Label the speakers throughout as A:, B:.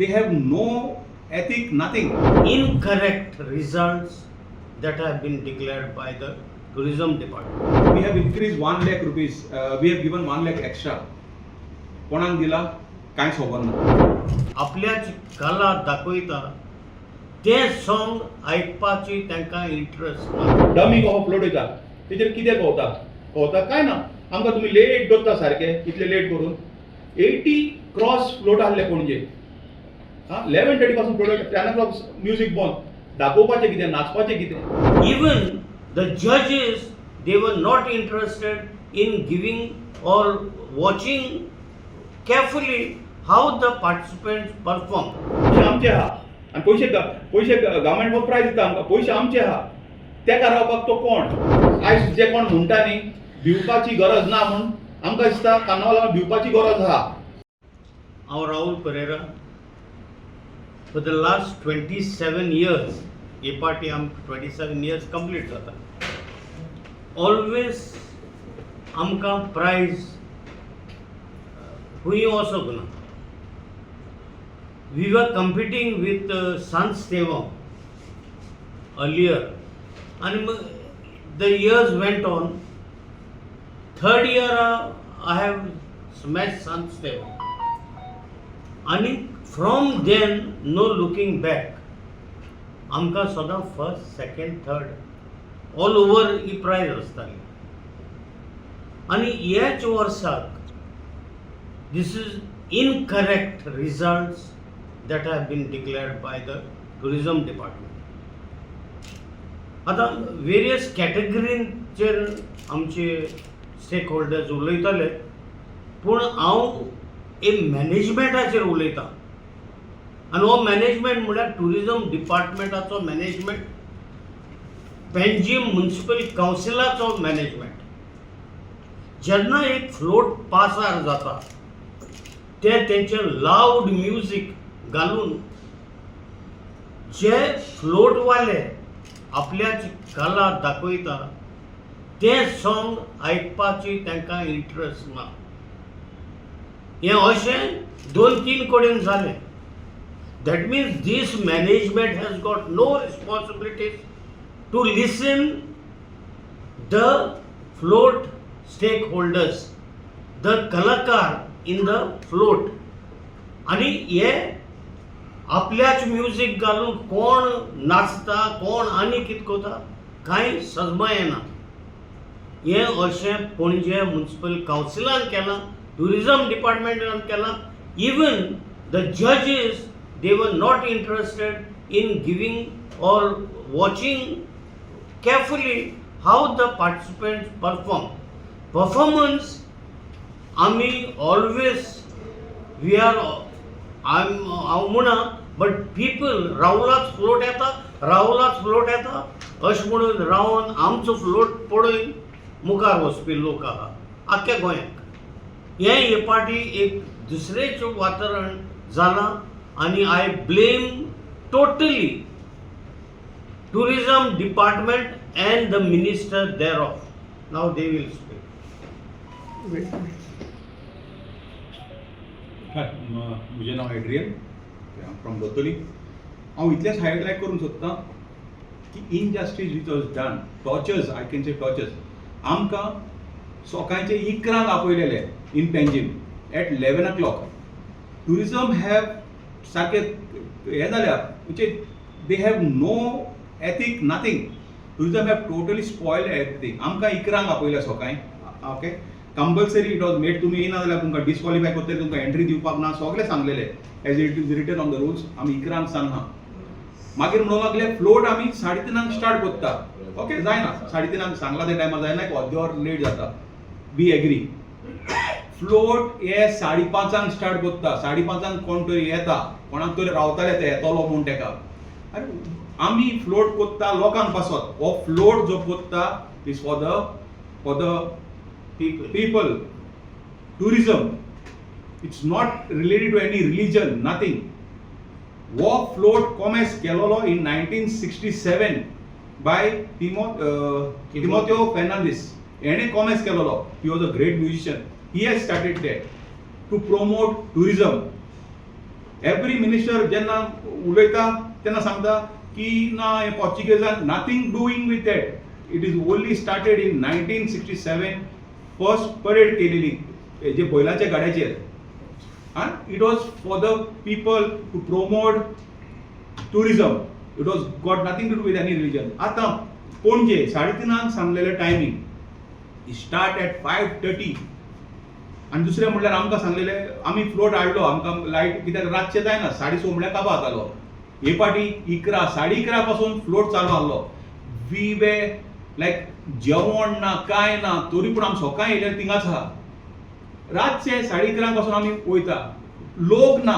A: they have no ethic, nothing.
B: Incorrect results that have been declared by the tourism department.
A: We have increased 1 lakh rupees. We have given 1 lakh extra. कोणाक दिला कांयच खबर ना.
B: आपल्याची कला दाखयता ते song आयकपाची तांकां इंट्रस्ट ना.
A: डमी हो फ्लोट वयता तेजेर कितें कवता काय ना. आमकां तुमी लेट दोत्ता सारके इतले लेट करून 80 क्रॉस फ्लोट आहले पणजे. 11:30 पासून फ्लोट 10 o'clock म्युझिक बंद. दाखोवपाचें कितें, नाचपाचें कितें.
B: Even the judges, they were not interested in giving or watching carefully how the participants perform.
A: पैसे आमचे आहा आनी पैसे गव्हर्मेंट ऑफ प्रायज दिता आमकां. पैसे आमचे आहा तेका रावपाक तो कोण. आयज जे कोण म्हणटा न्ही भिवपाची गरज ना म्हूण आमकां दिसता कार्नावालाक भिवपाची गरज आहा.
B: Our Raul Pereira, for the last 27 years, ये पार्टी हम 27 years complete जाता. Always आमकां प्राइज हुई वचोंक ना. We were competing with Sans Tevam earlier, and the years went on. Third year I have smashed Sans Tevam. And from then, no looking back, आमकां सदां first, second, third all over ही prize आसताली. आनी ह्याच वर्साक this is incorrect results that have been declared by the tourism department. आता various categories आमचे stake holders उलयताले, पूण हांव एक मॅनेजमेंटाचेर उलयतां. आनी हो मॅनेजमेंट म्हळ्यार टुरिजम डिपार्टमेंटाचो मॅनेजमेंट, पेंजीम म्युनिसिपल कावन्सिलाचो मॅनेजमेंट. जेन्ना एक फ्लोट पासार जाता ते तेंचे लावड म्युजीक घालून जे फ्लोटवाले आपल्याची कला दाखयता ते सॉंग आयकपाची तांकां इंट्रस्ट ना. हें अशें 2-3 कडेन जालें. That means this management has got no responsibilities to listen the float stakeholders, the kalakar in the float. आणि हे आपल्याच म्युजीक घालून कोण नाचता, कोण आनी कितें करता कांय सजमा येना. हें अशें पणजे म्युनिसिपल कावन्सिलान केलां, टुरिजम डिपार्टमेंटान केलां. Even the judges, they were not interested in giving or watching carefully how the participants perform. Performance, आमी always, we are, हांव म्हणा, but people, राहुलाच फ्लोट येता अशें म्हणून रावन आमचो फ्लोट पळोवन मुखार वचपी लोक आहा आख्ख्या गोंयांत. हें हे पाटी एक दुसरेंच वातावरण जालां. आणि I blame totally tourism department and the minister thereof. Now they will speak.
A: म्हजें नांव एड्रियन फ्रॉम दोतोली. हांव इतलेंच हायलायट करूंक सोदतां की injustice which was done, tortures, I can say tortures. आमकां सकाळचे 11 आपयलेले in Panjim at 11 o'clock. Tourism have सारके हे जाल्या म्हणजे they have no ethic, nothing. Tourism have totally spoiled everything. आमकां 11 आपयल्या सकाळी. Okay, compulsory it was made. तुमी येना जाल्यार तुमकां डिस्क्वॉलिफाय करतले, तुमकां एंट्री दिवपाक ना, सगळें सांगलेलें as it is written on the rules. आमी 11 सांगना. मागीर म्हणूंक लागले फ्लोट आमी 3:30 स्टार्ट करता. ओके, जायना 3:30 सांगला त्या टायमार जायना, एक अर्द वर लेट जाता. We agree. फ्लोट हे 5:30 स्टार्ट करता. 5:30 कोण तरी येता, कोणाक तरी रावताले ते येतलो म्हूण तेका. अरे आमी फ्लोट करता लोकांक पासत. हो फ्लोट जो करता is for the people, tourism. It's not related to any religion, nothing. वो फ्लोट कॉमेस केलोलो in 1967 by Timoteo Fernandes. हेणे कॉमेस केलोलो. He was a great musician. He has started there to promote tourism. Every minister जेन्ना उलयता तेन्ना सांगता की ना हे पोर्चुगेजान nothing doing with that. It is only started in 1967 first parade केलेली हेजे बैलांच्या गाड्याचेर. And it was for the people to promote tourism. It was got nothing to do with any religion. आता पणजे 3:30 सांगलेले टायमिंग स्टार्ट एट 5:30 आणि दुसरे म्हणल्यार आमकां सांगलेले आमी float हाडलो आमकां लायट कित्याक रातचे जायना 6:30 म्हणल्यार काबां जातालो. हे पाटी 11 11:30 पासून फ्लोट चालू आहलो. वी वे लायक जेवण ना काय ना तरी पूण आमी सकाळीं येयल्यार थिंगाच आहा. रातचे 11:30 पासून आमी वयता. लोक ना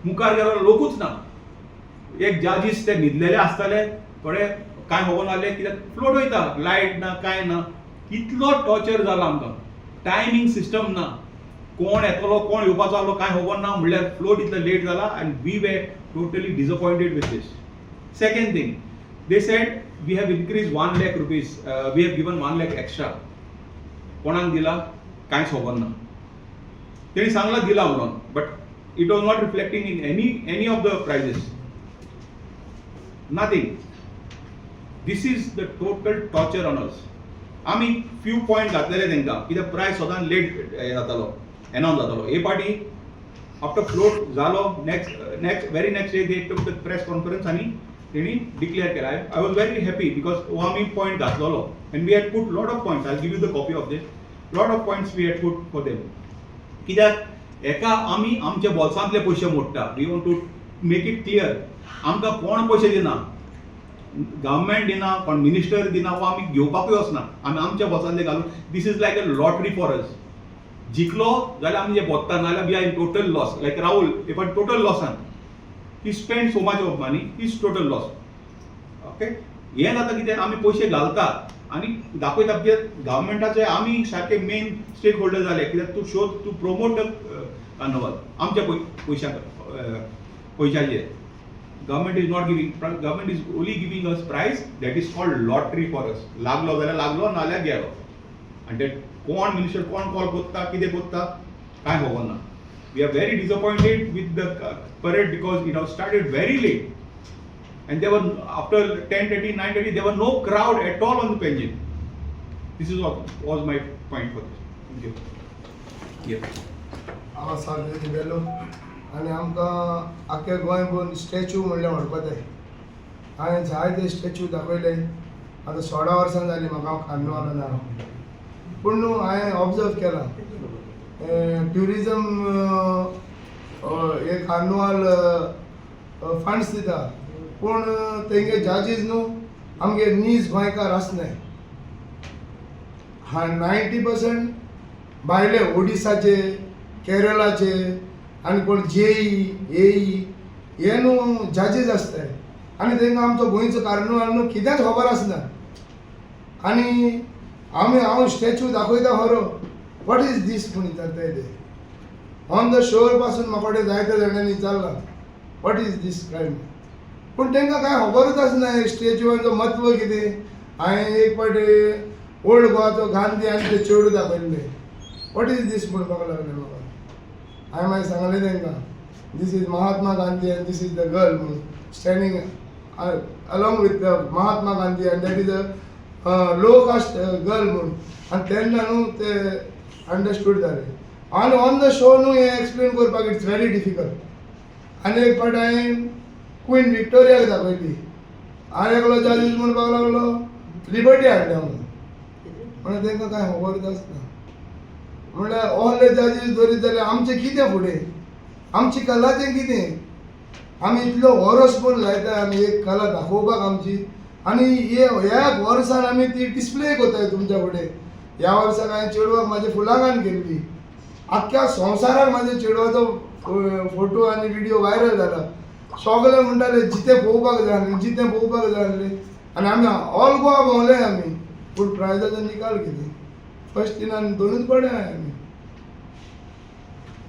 A: मुखार गेलो लोकूच ना. एक जजीस ते न्हिदलेले आसताले थोडे कांय खबर नासले कित्याक फ्लोट वयता लायट ना काय ना. कितलो टॉर्चर जाला आमकां. टायमींग सिस्टम ना. कोण येतलो कोण येवपाचो आहलो कांय खबर ना म्हणल्यार फ्लोट इतलो लेट जाला and we were totally disappointed with this. Second thing they said we have increase 1 lakh rupees. We have given 1 lakh extra. कोणाक दिला कांयच खबर ना. तेणी सांगला दिला म्हणून but it was not reflecting in any of the prices. Nothing. This is the total torture on us. आमी फ्यू पॉयंट घातलेले तांकां कित्याक प्रायस सदां लेट जातालो एनाउन्स जातालो. हे पाटी आफ्टर फ्लोट जालो next very next day they took the press conference आनी तेणी डिक्लेअर केला. I was very happy because हो आमी पॉयंट घातलेलो and we had put lot of points. I give you the copy of this. Lot of points we had put for them. कित्याक एका आमी आमच्या बोल्सांतले पयशे मोडटा. We want to make it clear. आमकां कोण पयशे दिना. गव्हर्मेंट दिना कोण मिनिस्टर दिना वो आमी घेवपाकूय वचना. आमी आमच्या बोल्सांतले घालून this is like a lottery for us. जिखलो जाल्यार आमी जे बोत्ता नाल्यार we are in total loss. Like Rahul हे पण टोटल लॉसान. He spend so much of money is total loss. Okay. हें जाता कितें आमी पयशे घालतात आनी दाखयता कित्याक गव्हर्मेंटाचे आमी सारके मेन स्टेक होल्डर जाले कित्याक to show to promote the carnival आमच्या पयशांचेर. Government is not giving. Government is only giving us prize that is called lottery for us. लागलो जाल्यार लागलो नाल्यार गेलो. आनी ते कोण मिनिस्टर कोण कॉल कोत्ता कितें कोत्ता कांय खबर ना. We are very disappointed with the parade because it have started very late. And there were after 10:30, 9:30, there were no crowd at all on the Penjin. This is what was my point for this. Thank you. Yeah.
C: हांव सांगलें गेलो आनी आमकां आख्या गोंयभर statue म्हणल्यार व्हरपा जाय. हांवें जायते स्टॅच्यू दाखयले. आतां 16 वर्सां जालीं म्हाका हांव कार्निवालान ना. पूण न्हू हांवें ऑब्जर्व केलां ट्युरिजम हे कार्निवाल फंड्स दिता पूण तेंगे जजीस न्हू आमगे नीज गोंयकार आसनाय. 90% भायले ओडिसाचे केरळाचे आनी कोण जेई हे न्हू जजीस आसताय आनी तेंकां आमचो गोंयचो कार्निवाल न्हू कित्याच खबर आसना. आनी हांव स्टॅच्यू दाखयता खरो वॉट इज दीस म्हूण विचारताय ते. ऑन द शोर पासून म्हाका वाटतं जायत्या जाणांनी विचारलां वॉट इज दीस क्रायम. पूण तांकां कांय खबरूच आसना स्टॅच्यूवांचो म्हत्व कितें. हांवें एक फावटी ओल्ड गोवाचो गांधी आनी ते चेडूं दाखयल्ले. वॉट इज दीस म्हणपाक लागले म्हाका. हांवें मागीर सांगलें तांकां this is Mahatma Gandhi and this is the girl म्हणून standing along with the Mahatma Gandhi and that is a low caste girl म्हणून. आनी तेन्ना न्हू ते अंडरस्टूड जालें. आनी ऑन द शो न्हू हें एक्सप्लेन करपाक इट्स व्हेरी डिफिकल्ट. आनी एक फावट हांवें क्वीन विक्टोरियाक दाखयली. हांवें एकलो जजीस म्हणपाक लागलो लिबर्टी हाडल्या म्हणून. म्हणल्यार तांकां कांय खबरूच आसना. म्हणल्यार ऑल जजीस धरीत जाल्यार आमचें कितें फुडें. आमची कलाचें कितें. आमी इतलो वर्सभर लायता आमी एक कला दाखोवपाक आमची आनी ह्या वर्सान आमी ती डिस्प्ले कोत्ताय तुमच्या फुडें. ह्या वर्साक हांवें चेडवाक म्हाज्या फुलांगान केल्ली. आख्ख्या संवसाराक म्हाज्या चेडवाचो फोटो आनी विडियो वायरल जाला. सगळे म्हणटाले जितें पळोवपाक जाय आसलें जितें पळोवपाक जाय आसलें. आनी आमी ऑल गोवा भोंवले आमी. पूण प्रायजाचो निकाल कितें. फर्स्ट इनान 2च पडले आमी.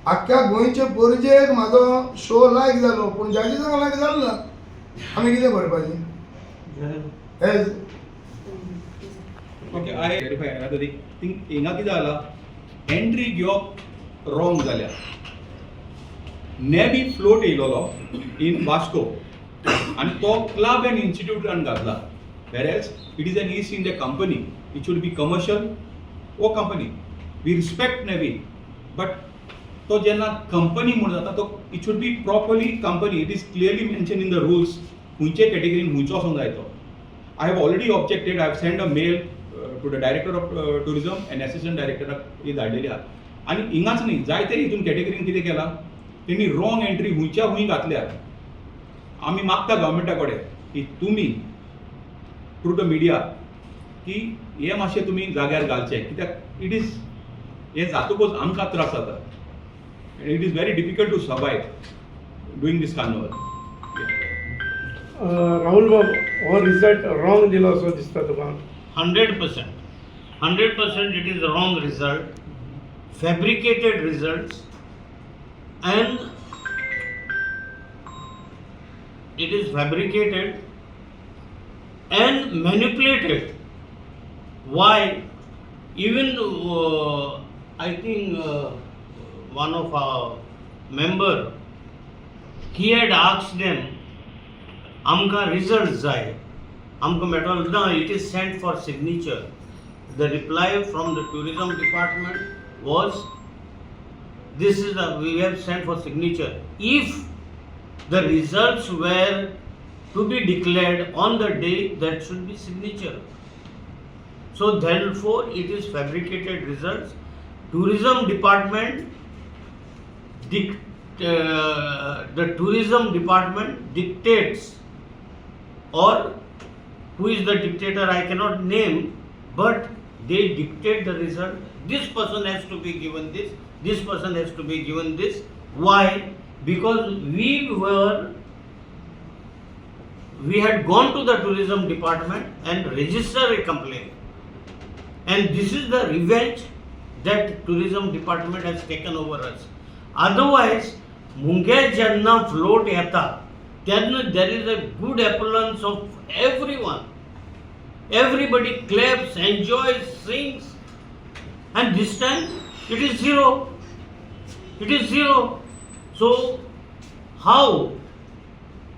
C: आख्ख्या गोंयचे परजेक म्हाजो शो लायक जालो पूण जजीसांक लायक जालो ना. आमी कितें करपाचें.
A: Okay. I verify another thing. हिंगा कितें जाला एंट्री घेवप रॉंग जाल्या. नेवी फ्लोट येयलोलो इन वास्को आणि तो क्लब अँड इन्स्टिट्यूटान घातला whereas it is an East India Company it should be commercial ओ company we respect navy but तो जेन्ना कंपनी म्हणून जाता तो it should be properly company it is clearly mention in the rules खंयचे कॅटेगरीन खंयचो वचूंक जाय तो I have already objected I have send a mail to the director of tourism and assistant डायरेक्टराक ही धाडलेली आहा आनी हिंगाच न्ही जायते हितून कॅटेगरीन कितें केलां तेणी रॉंग एंट्री हुंयच्या हुंय घातल्या आमी मागता गव्हर्मेंटा कडेन की तुमी थ्रू द मिडिया की हे मातशें तुमी जाग्यार घालचें कित्याक इट इज हे जातकूच आमकां त्रास जाता it is very difficult to survive during this carnival
D: Rahul बाब हो रिजल्ट रॉंग दिलो असो दिसता तुका
B: 100%. 100% it is wrong result, fabricated results, and it is fabricated and manipulated. Why? Even I think one of our member, he had asked them, "Amka results jai." Amka metal, no, it is sent for signature. The reply from the tourism department was, this is we have sent for signature. If the results were to be declared on the day, that should be signature. So therefore it is fabricated results. Tourism department the tourism department dictates, or who is the dictator I cannot name, but they dictate the result. This person has to be given this person has to be given this. Why? Because we had gone to the tourism department and registered a complaint, and this is the revenge that tourism department has taken over us. Otherwise, munge janna float yeta, then there is a good applause of everyone. Everybody claps, enjoys, sings, and this time it is zero. It is zero. So how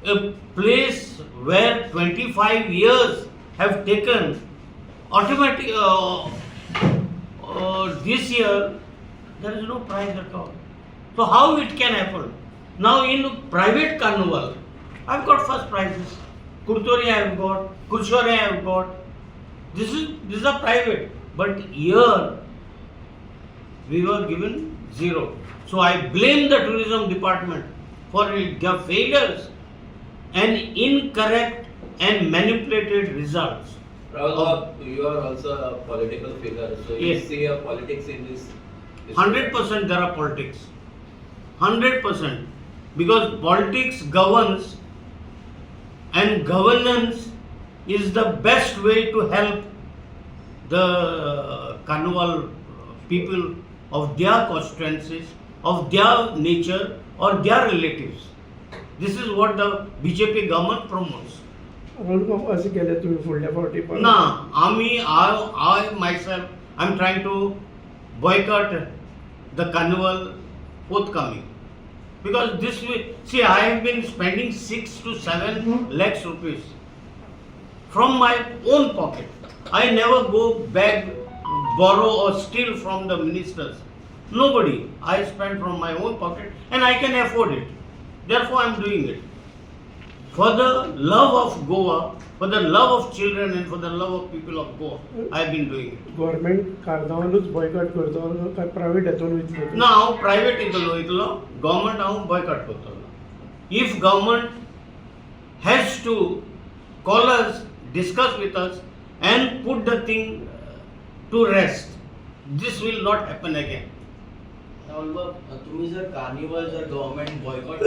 B: a place where 25 years have taken automatic this year there is no prize at all. So how it can happen? Now in private carnival, I've got first prizes. Kurtori I have got, Kurshore I have got. These are private, but here we were given zero. So I blame the tourism department for their failures and incorrect and manipulated results.
E: Rahul, you are also a political figure, so you
B: Yes.
E: see a politics in this.
B: 100% there are politics. 100%. Because politics governs, and governance is the best way to help the carnival people of their constituencies, of their nature or their relatives. This is what the BJP government promotes.
D: Rahul बाब अशें केलें तुमी फुडल्या फावटी पण
B: ना, I myself, I'm trying to boycott the carnival forthcoming. Because this way, see, I have been spending 6 to 7 lakhs rupees from my own pocket. I never go beg, borrow or steal from the ministers. Nobody. I spend from my own pocket and I can afford it. Therefore, I am doing it. For the love of Goa, for the love of children and for the love of people of Goa, I have been doing it.
D: Government कार्नावालूच boycott करतो काय private हातून वयतलो
B: ना हांव private इतलो government हांव boycott करतलो. If government has to call us, discuss with us and put the thing to rest, this will not happen again.
F: तुम्ही जर कार्निवल जर government boycott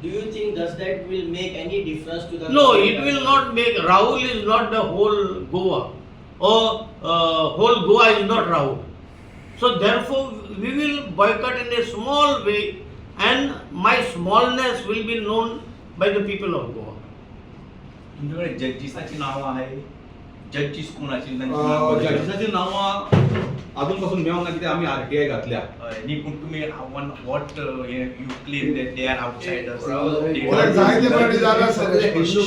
F: do you think does that will make any difference to the
B: No, it will not make. Rahul is not the whole Goa, or whole Goa is not Rahul. So therefore, we will boycott in a small way, and my smallness will be known by the people of Goa.
G: तुमच्याकडे जड्जीसाची नावं आहे जजीस कोण आशिल्ले तांची नांवां बरोवचें.
A: जजेसाची नांवां अजून पासून मेळोंक ना कित्याक आमी RTI घातल्या.
G: न्ही पूण तुमी what you claim that they are outsiders.
C: परत जायते फावटी जाला सगळे Hindu.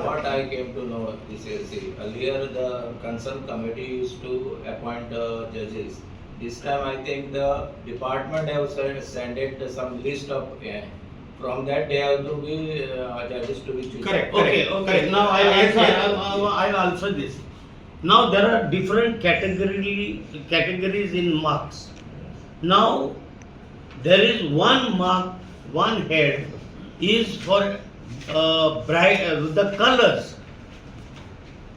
F: What I came to know this is, see, earlier the concerned committee used to appoint judges. This time I think the department have sent it some list of, from that they have to be judges to be chosen.
A: Correct.
B: Okay. Now I'll answer this. Now there are different categories in marks. Now there is one mark, one head is for the colors.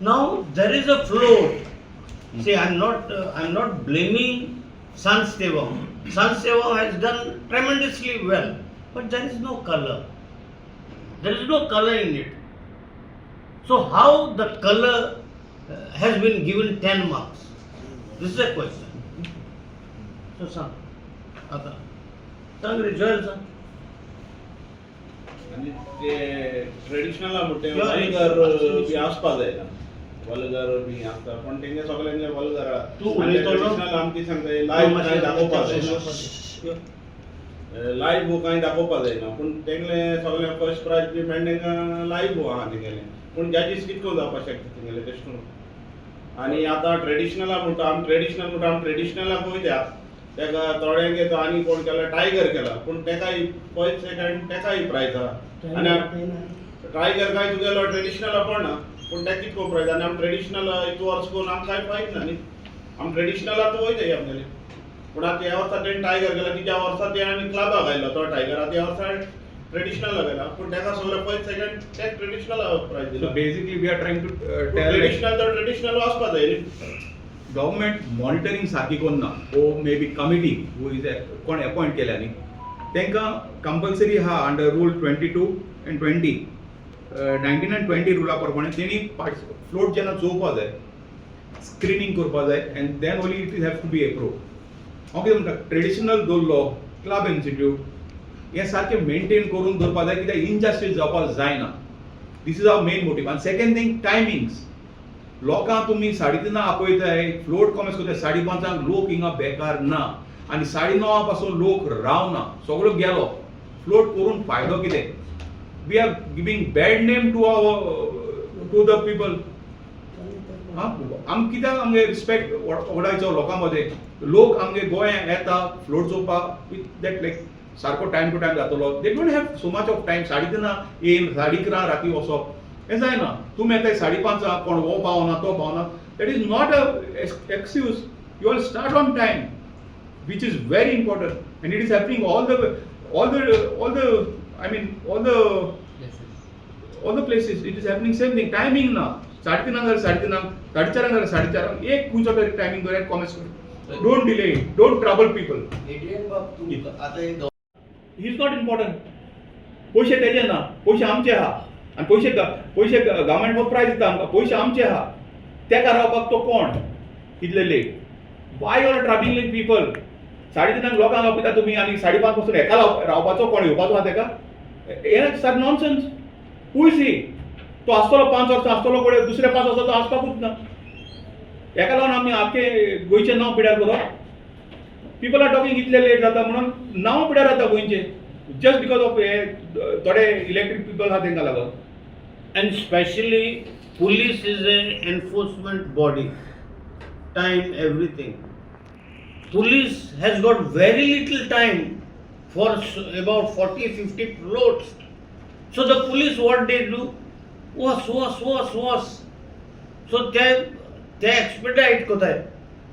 B: Now there is a float. See, I'm not blaming Sansevam. Sansevam has done tremendously well, but there is no color. There is no color in it. So how the color has been given 10 marks? This is a question. So sang, आता सांग रे जॉयल सांग.
H: आणि ते traditional म्हणते
B: Yeah,
H: vulgar B आसपा जायना. Vulgar B आसता पण तेंगे सगळ्यांगे वल्गर
B: तू उलयतलो?
H: ट्रेडिशनल आमची सांगता लायव्ह काय दाखोवपा जायना. लायव्ह काय दाखोवपा जायना पूण तेंगले सगळे फर्स्ट प्राइज बी मेळ्ळें लायव्ह आहा तेंगेले पूण जजीस कितको जावपा शकता तेंगेले तशें करून. आनी आतां ट्रेडिशनला म्हणटा आमी ट्रेडिशनलाक वयत्या तेका थोड्यांगे तो आनी कोण केला टायगर केला पूण तेकाय फर्स्ट सेकंड तेकाय प्रायज आहा. आनी टायगर काय तुगेलो ट्रेडिशनल पडना पूण तेका कितको प्रायज आनी आमी ट्रेडिशनल इतू वर्स करून आमकां कांय फायद ना न्ही. आमी ट्रेडिशनलाक वयताय आमगेले पूण आतां ह्या वर्सा तेणें टायगर केला तिच्या वर्सा ते आनी क्लबाक आयलो तो टायगर आतां ह्या वर्सा ट्रेडिशनल गेला पूण तेका सगळें फर्स्ट सेकंड तेका ट्रेडिशनल प्रायज
A: So
H: दिला.
A: basically we are trying to tell like
H: traditional तर ट्रेडिशनल वाचपा जाय न्ही.
A: गव्हर्मेंट मॉनिटरिंग सारखी कोन्ना ओ may be committee who is कोण अपॉइंट केल्या न्ही तांकां कंपल्सरी आहा अंडर रूल 22 and 20 19 and 20 रुला प्रमाणे तेणी फ्लोट जेन्ना चोवपा जाय स्क्रिनींग करपा जाय and then only it have to be approve. हांव कितें म्हणटा ट्रेडिशनल दवरलो क्लब इन्स्टिट्यूट हें सारकें मेंटेन करून दवरपा जाय कित्याक इनजस्टीस जावपाक जायना. This is our main motive. आनी सेकंड थिंग टायमिंग्स. लोकांक तुमी 3:30 आपयताय फ्लोट कॉमेस करताय 5:30 लोक हिंगा बेकार ना आनी 9:30 पासून लोक रावना सगळो गेलो फ्लोट करून फायदो कितें. We are giving bad name to the people. आमी कित्याक आमगे रिस्पेक्ट वडायचो लोकां मदें. लोक आमगे गोंयांत येता फ्लोट चोवपाक विथ दॅट लायक सारको टायम टू टायम जातलो. They don't have so much of time. 3:30 येवन 11:30 राती वचप हें जायना. तुमी येताय 5:30 कोण हो पावना तो पावना. That is not a excuse. You all start on time which is very important and it is happening all the places. It is happening same thing. Timing na 3:30 4:30 एक कुंचो तरी टायमिंग करा कॉमेस कर. Don't delay it. Don't trouble people.
F: Adrian बाब तू आता हे
A: He is not important. पैसे तेजे ना पैसे आमचे आहा आनी पैसे गव्हर्मेंट वपराय दिता आमकां पैसे आमचे आहा तेका रावपाक तो कोण इतले late. Why are travelling people 3:30 लोकांक आपयता तुमी आनी 5:30 पासून एका रावपाचो कोण येवपाचो आहा तेका. हें सर नॉनसेन्स. पयसी तो आसतलो 5 वर्सां आसतलो कोण दुसरे 5 वर्सां तो आसपाकूच ना. हेका लागून आमी आख्खे गोंयचें नांव पिड्यार करप. पीपल आर टॉकिंग इतले लेट जाता म्हणून नांव पिड्यार जाता गोंयचें जस्ट बिकॉज ऑफ हे थोडे इलेक्टेड पीपल आहा तांकां लागून.
B: And especially police is an enforcement body. Time, everything. Police has got very little time for about 40-50 floats. So the police what they do? Was. So they expedite kotay.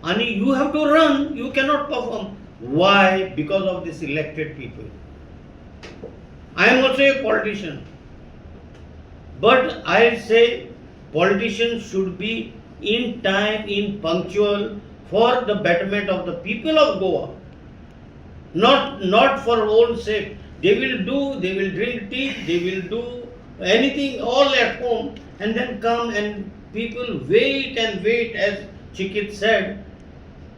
B: And you have to run, you cannot perform. Why? Because of these elected people. I am also a politician. But I say politicians should be in time, in punctual for the betterment of the people of Goa. Not for own sake. They will drink tea, they will do anything all at home and then come and people wait and wait. As Chikit said,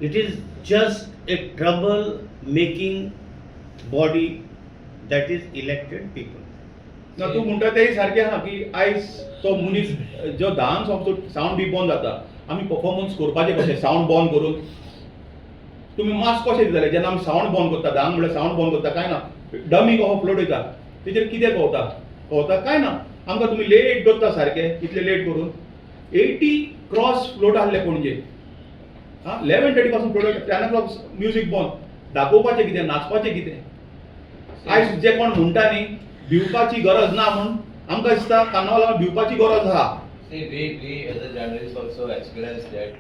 B: it is just a trouble making body that is elected people.
A: ना तू म्हणटा तेय सारकें आहा की आयज तो मनीस जो धांक सोंपतो सावंड बी बंद जाता आमी परफॉर्मन्स करपाचें कशें सावंड बंद करून तुमी मास्क कशें दिताले जेन्ना आमी सावंड बंद करता धांक म्हणल्यार सावंड बंद करता काय ना डमी कसो फ्लोट वयता तेजेर कितें कळटा काय ना आमकां तुमी लेट दवरता सारकें इतले लेट करून 80 क्रॉस फ्लोट आहले पणजे 11:30 पासून फ्लोट 10 o'clock म्युजीक बंद दाखोवपाचें कितें नाचपाचें कितें आयज जे कोण म्हणटा न्ही भिवपाची गरज ना म्हूण आमकां दिसता कार्नावालाक भिवपाची गरज आहा.
F: See, we as a journalist also experience that.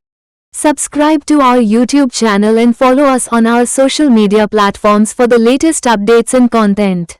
I: Subscribe to our YouTube channel and follow us on our social media platforms for the latest updates and content.